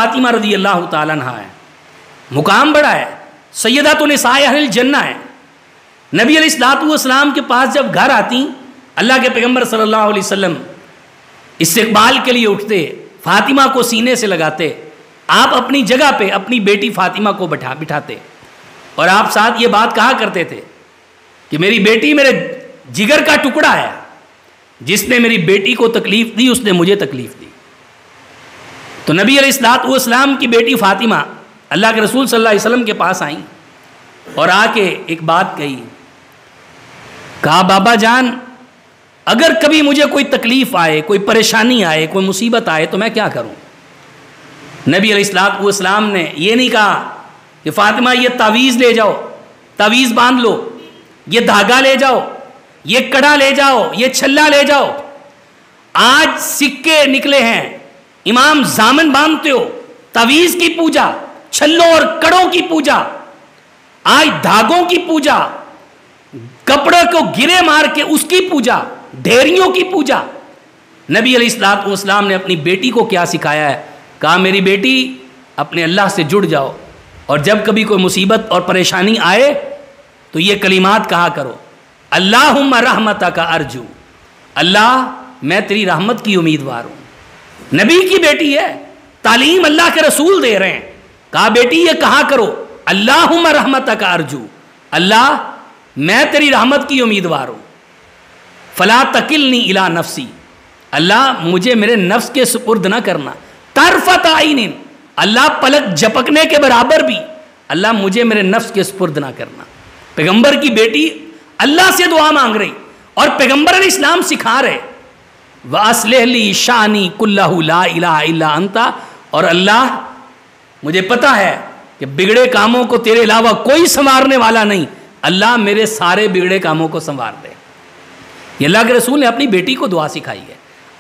فاطمہ رضی اللہ تعالیٰ عنہ ہے، مقام بڑا ہے، سیدۃ نساء اہل الجنہ ہے۔ نبی علیہ السلام کے پاس جب گھر آتی، اللہ کے پیغمبر صلی اللہ علیہ وسلم استقبال کے لیے اٹھتے، فاطمہ کو سینے سے لگاتے، آپ اپنی جگہ پہ اپنی بیٹی فاطمہ کو بٹھاتے اور آپ ساتھ یہ بات کہا کرتے تھے کہ میری بیٹی میرے جگر کا ٹکڑا ہے، جس نے میری بیٹی کو تکلیف دی اس نے مجھے تکلیف دی۔ تو نبی علیہ السلام کی بیٹی فاطمہ اللہ کے رسول صلی اللہ علیہ وسلم کے پاس آئیں اور آ کے ایک بات کہا بابا جان، اگر کبھی مجھے کوئی تکلیف آئے، کوئی پریشانی آئے، کوئی مصیبت آئے تو میں کیا کروں؟ نبی علیہ السلام نے یہ نہیں کہا کہ فاطمہ یہ تعویذ لے جاؤ، تعویذ باندھ لو، یہ دھاگا لے جاؤ، یہ کڑا لے جاؤ، یہ چھلا لے جاؤ۔ آج سکے نکلے ہیں، امام زامن باندھتے ہو، تعویذ کی پوجا، چھلوں اور کڑوں کی پوجا، آج دھاگوں کی پوجا، کپڑے کو گرے مار کے اس کی پوجا، ڈھیریوں کی پوجا۔ نبی علیہ السلام نے اپنی بیٹی کو کیا سکھایا ہے؟ کہا میری بیٹی اپنے اللہ سے جڑ جاؤ، اور جب کبھی کوئی مصیبت اور پریشانی آئے تو یہ کلمات کہا کرو، اللہم رحمتک ارجو، اللہ میں تیری رحمت کی امیدوار ہوں۔ نبی کی بیٹی ہے، تعلیم اللہ کے رسول دے رہے ہیں، کہا بیٹی یہ کہا کرو، اللہم رحمتک ارجو، اللہ میں تیری رحمت کی امیدوار ہوں۔ فلا تکلنی الی نفسی، اللہ مجھے میرے نفس کے سپرد نہ کرنا، طرفت عین، اللہ پلک جھپکنے کے برابر بھی اللہ مجھے میرے نفس کے سپرد نہ کرنا۔ پیغمبر کی بیٹی اللہ سے دعا مانگ رہی اور پیغمبر علیہ السلام سکھا رہے، وَأَصْلِحْ لِي شَأْنِي كُلَّهُ لَا إِلَهَ إِلَّا أَنْتَ، اور اللہ مجھے پتا ہے کہ بگڑے کاموں کو تیرے علاوہ کوئی سنوارنے والا نہیں، اللہ میرے سارے بگڑے کاموں کو سنوار دے۔ یہ اللہ کے رسول نے اپنی بیٹی کو دعا سکھائی ہے،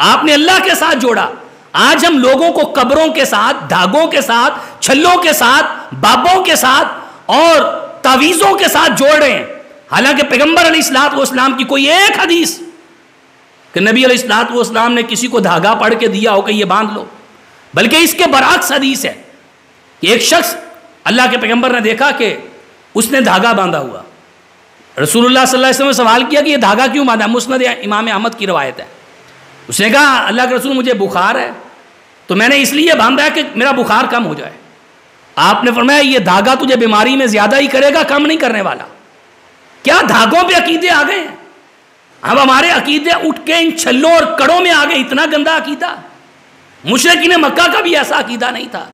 آپ نے اللہ کے ساتھ جوڑا۔ آج ہم لوگوں کو قبروں کے ساتھ، دھاگوں کے ساتھ، چھلوں کے ساتھ، بابوں کے ساتھ اور تعویذوں کے ساتھ جوڑ رہے ہیں، حالانکہ پیغمبر علیہ السلام کی کوئی ایک حدیث کہ نبی علیہ السلام نے کسی کو دھاگا پڑھ کے دیا ہو کہ یہ باندھ لو، بلکہ اس کے برعکس حدیث ہے کہ ایک شخص اللہ کے پیغمبر نے دیکھا کہ اس نے دھاگا باندھا ہوا، رسول اللہ صلی اللہ علیہ وسلم نے سوال کیا کہ یہ دھاگا کیوں باندھا؟ مسند امام احمد کی روایت ہے۔ اس نے کہا اللہ کے رسول مجھے بخار ہے تو میں نے اس لیے باندھا ہے کہ میرا بخار کم ہو جائے۔ آپ نے فرمایا یہ دھاگا تجھے بیماری میں زیادہ ہی کرے گا، کم نہیں کرنے والا۔ کیا دھاگوں پہ عقیدے آ گئے ہیں؟ اب ہمارے عقیدے اٹھ کے ان چھلوں اور کڑوں میں آ گئے، اتنا گندا عقیدہ۔ مشرکین مکہ کا بھی ایسا عقیدہ نہیں تھا۔